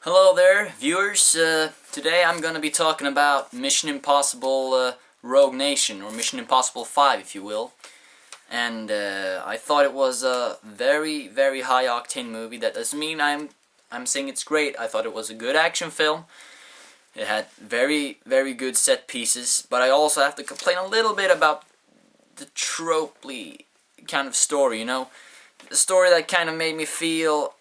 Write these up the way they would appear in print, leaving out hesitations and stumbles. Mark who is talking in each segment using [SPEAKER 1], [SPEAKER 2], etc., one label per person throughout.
[SPEAKER 1] Hello there, viewers. Today I'm going to be talking about Mission Impossible Rogue Nation, or Mission Impossible 5, if you will. And I thought it was a very, very high-octane movie. That doesn't mean I'm saying it's great. I thought it was a good action film. It had very, very good set pieces. But I also have to complain a little bit about the tropey kind of story, you know? The story that kind of made me feel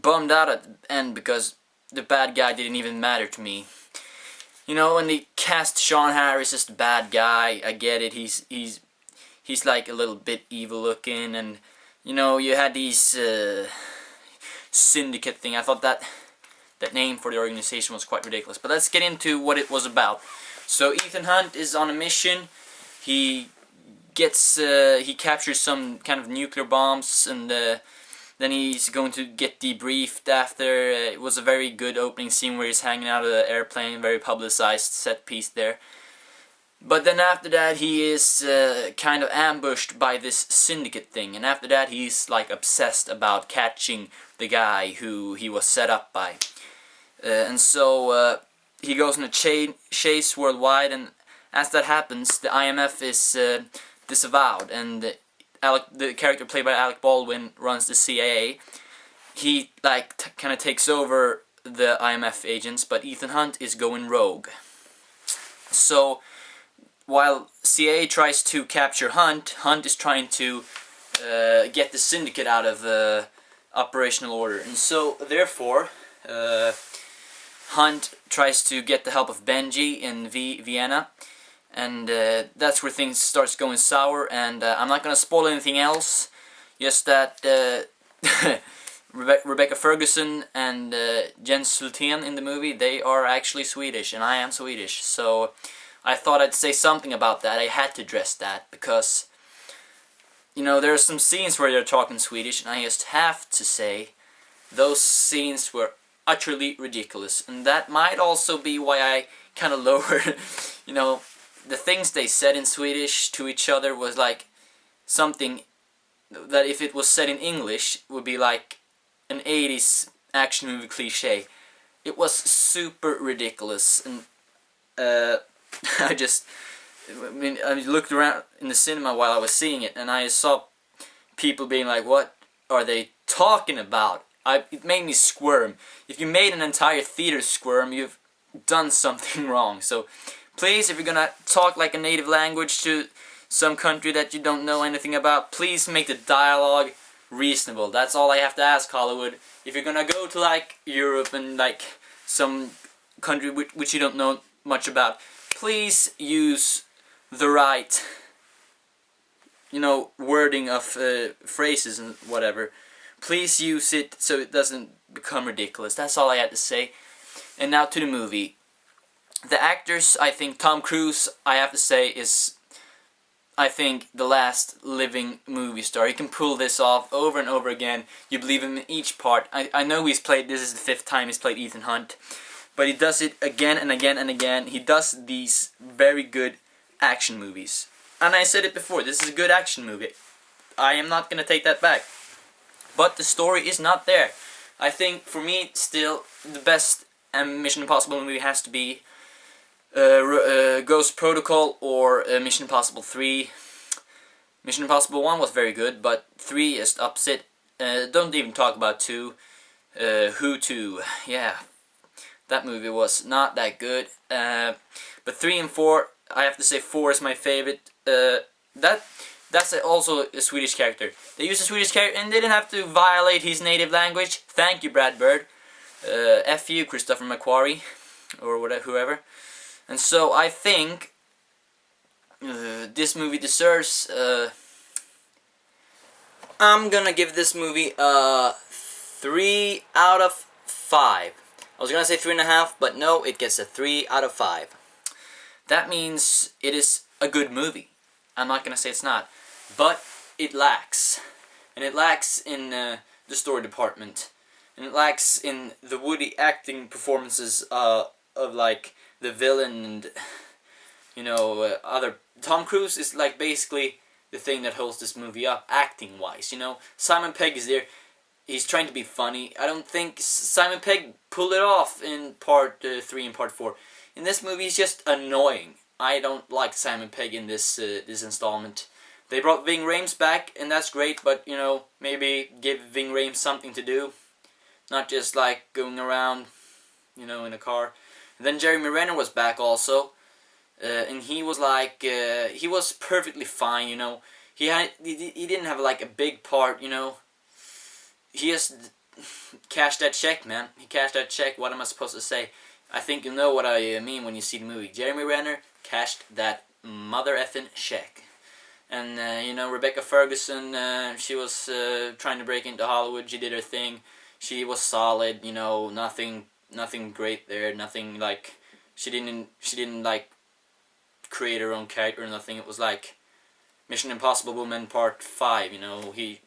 [SPEAKER 1] bummed out at the end because the bad guy didn't even matter to me. You know, when they cast Sean Harris as the bad guy, I get it. He's like a little bit evil looking, and you know, you had these syndicate thing. I thought that name for the organization was quite ridiculous. But let's get into what it was about. So Ethan Hunt is on a mission. He captures some kind of nuclear bombs, and then he's going to get debriefed after. It was a very good opening scene where he's hanging out of the airplane, very publicized set piece there. But then after that he is kind of ambushed by this syndicate thing, and after that he's like obsessed about catching the guy who he was set up by. And so he goes on a chase worldwide, and as that happens the IMF is disavowed, and the character played by Alec Baldwin runs the CIA. He like kind of takes over the IMF agents, but Ethan Hunt is going rogue. So while CIA tries to capture Hunt, Hunt is trying to get the syndicate out of operational order, and so therefore Hunt tries to get the help of Benji in Vienna. And that's where things starts going sour, and I'm not gonna spoil anything else. Just that Rebecca Ferguson and Jens Sultan in the movie, they are actually Swedish, and I am Swedish. So I thought I'd say something about that. I had to address that because, you know, there are some scenes where they're talking Swedish, and I just have to say those scenes were utterly ridiculous, and that might also be why I kind of lowered, you know. The things they said in Swedish to each other was like something that if it was said in English would be like an 80s action movie cliche. It was super ridiculous, and I looked around in the cinema while I was seeing it, and I saw people being like, what are they talking about? It made me squirm. If you made an entire theater squirm, you've done something wrong. So please, if you're gonna talk like a native language to some country that you don't know anything about, please make the dialogue reasonable. That's all I have to ask, Hollywood. If you're gonna go to like Europe and like some country which you don't know much about, please use the right, you know, wording of phrases and whatever. Please use it so it doesn't become ridiculous. That's all I had to say. And now to the movie. The actors, I think Tom Cruise, I have to say, is, I think, the last living movie star. He can pull this off over and over again. You believe him in each part. I know this is the 5th time he's played Ethan Hunt, but he does it again and again and again. He does these very good action movies. And I said it before, this is a good action movie. I am not going to take that back. But the story is not there. I think, for me, still, the best Mission Impossible movie has to be Ghost Protocol or Mission Impossible 3. Mission Impossible 1 was very good, but 3 just ups it. Don't even talk about 2. Who 2? Yeah, that movie was not that good. But 3 and 4, I have to say 4 is my favorite. That's also a Swedish character. They used a Swedish character and they didn't have to violate his native language. Thank you, Brad Bird. F you, Christopher McQuarrie, or whatever, whoever. And so I think this movie deserves. I'm gonna give this movie a 3 out of 5. I was gonna say 3.5, but no, it gets a 3 out of 5. That means it is a good movie. I'm not gonna say it's not, but it lacks, and it lacks in the story department, and it lacks in the woody acting performances of like the villain and, you know, other. Tom Cruise is like basically the thing that holds this movie up acting wise, you know. Simon Pegg is there. he's trying to be funny. I don't think Simon Pegg pulled it off in part 3 and part 4. In this movie, he's just annoying. I don't like Simon Pegg in this this installment. They brought Ving Rhames back, and that's great, but, you know, maybe give Ving Rhames something to do. Not just, like, going around, you know, in a car. And then Jeremy Renner was back also. And he was like, he was perfectly fine, you know. He didn't have, like, a big part, you know. He just cashed that check, man. He cashed that check. What am I supposed to say? I think you know what I mean when you see the movie. Jeremy Renner cashed that mother effing check. And, you know, Rebecca Ferguson, she was trying to break into Hollywood. She did her thing. She was solid, you know, nothing great there. Nothing, like, she didn't, like, create her own character or nothing. It was like Mission Impossible Woman Part 5, you know. He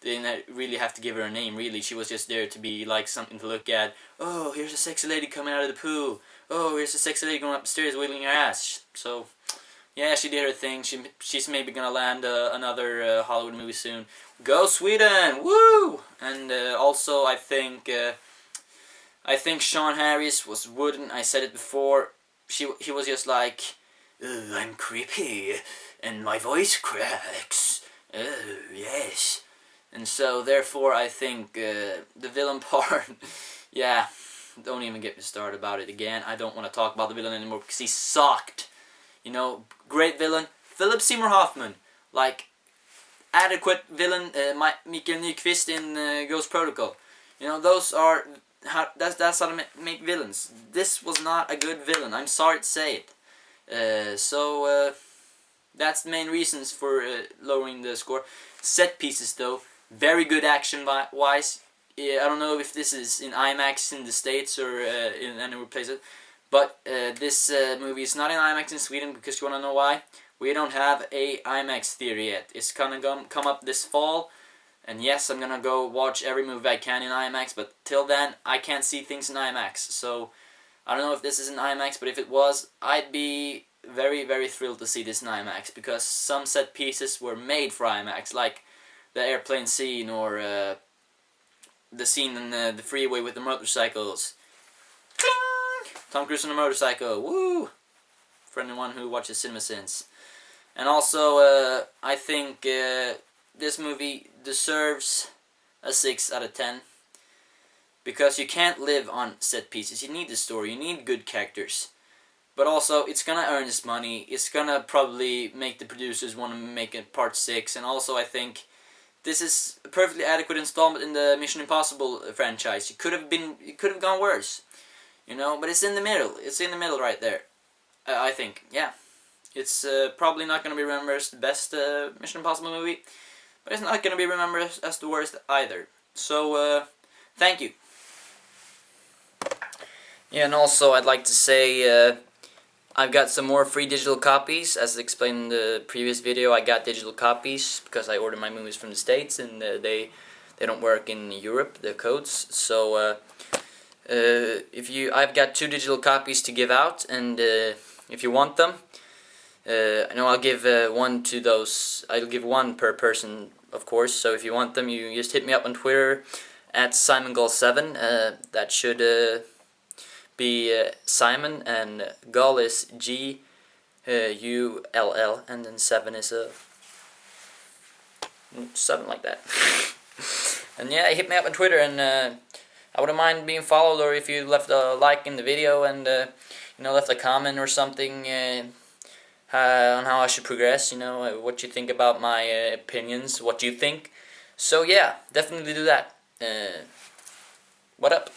[SPEAKER 1] didn't really have to give her a name, really. She was just there to be, like, something to look at. Oh, here's a sexy lady coming out of the pool. Oh, here's a sexy lady going up the stairs wiggling her ass. So, yeah, she did her thing. She's maybe gonna land another Hollywood movie soon. Go Sweden! Woo! And also, I think Sean Harris was wooden. I said it before. He was just like, oh, I'm creepy, and my voice cracks. Oh, yes. And so, therefore, I think the villain part, yeah, don't even get me started about it again. I don't want to talk about the villain anymore because he sucked. You know, great villain, Philip Seymour Hoffman. Like, adequate villain, Mikael Nyqvist in Ghost Protocol. You know, those are, that's how to make villains. This was not a good villain, I'm sorry to say it. So, that's the main reasons for lowering the score. Set pieces, though, very good action-wise. I don't know if this is in IMAX in the States or in anywhere places. But this movie is not in IMAX in Sweden because you want to know why? We don't have a IMAX theater yet. It's gonna come up this fall. And yes, I'm gonna go watch every movie I can in IMAX. But till then, I can't see things in IMAX. So, I don't know if this is in IMAX. But if it was, I'd be very, very thrilled to see this in IMAX. Because some set pieces were made for IMAX. Like the airplane scene or the scene in the freeway with the motorcycles. Tom Cruise on a motorcycle, woo! For anyone who watches CinemaSins. And also, I think this movie deserves a 6 out of 10. Because you can't live on set pieces. You need the story, you need good characters. But also, it's gonna earn its money. It's gonna probably make the producers want to make it part 6. And also, I think this is a perfectly adequate installment in the Mission Impossible franchise. It could have gone worse. You know, but it's in the middle. It's in the middle right there. I think, yeah. It's probably not going to be remembered as the best Mission Impossible movie, but it's not going to be remembered as the worst either. So, thank you. Yeah, and also I'd like to say I've got some more free digital copies. As explained in the previous video, I got digital copies because I ordered my movies from the States and they don't work in Europe, the codes. So, I've got 2 digital copies to give out, and if you want them, I know I'll give one to those. I'll give one per person, of course. So if you want them, you just hit me up on Twitter at SimonGull7. That should be Simon, and Gull is Gull, and then 7 is a 7 like that. And yeah, hit me up on Twitter, and I wouldn't mind being followed, or if you left a like in the video and you know, left a comment or something on how I should progress. You know, what you think about my opinions, what you think. So yeah, definitely do that. What up?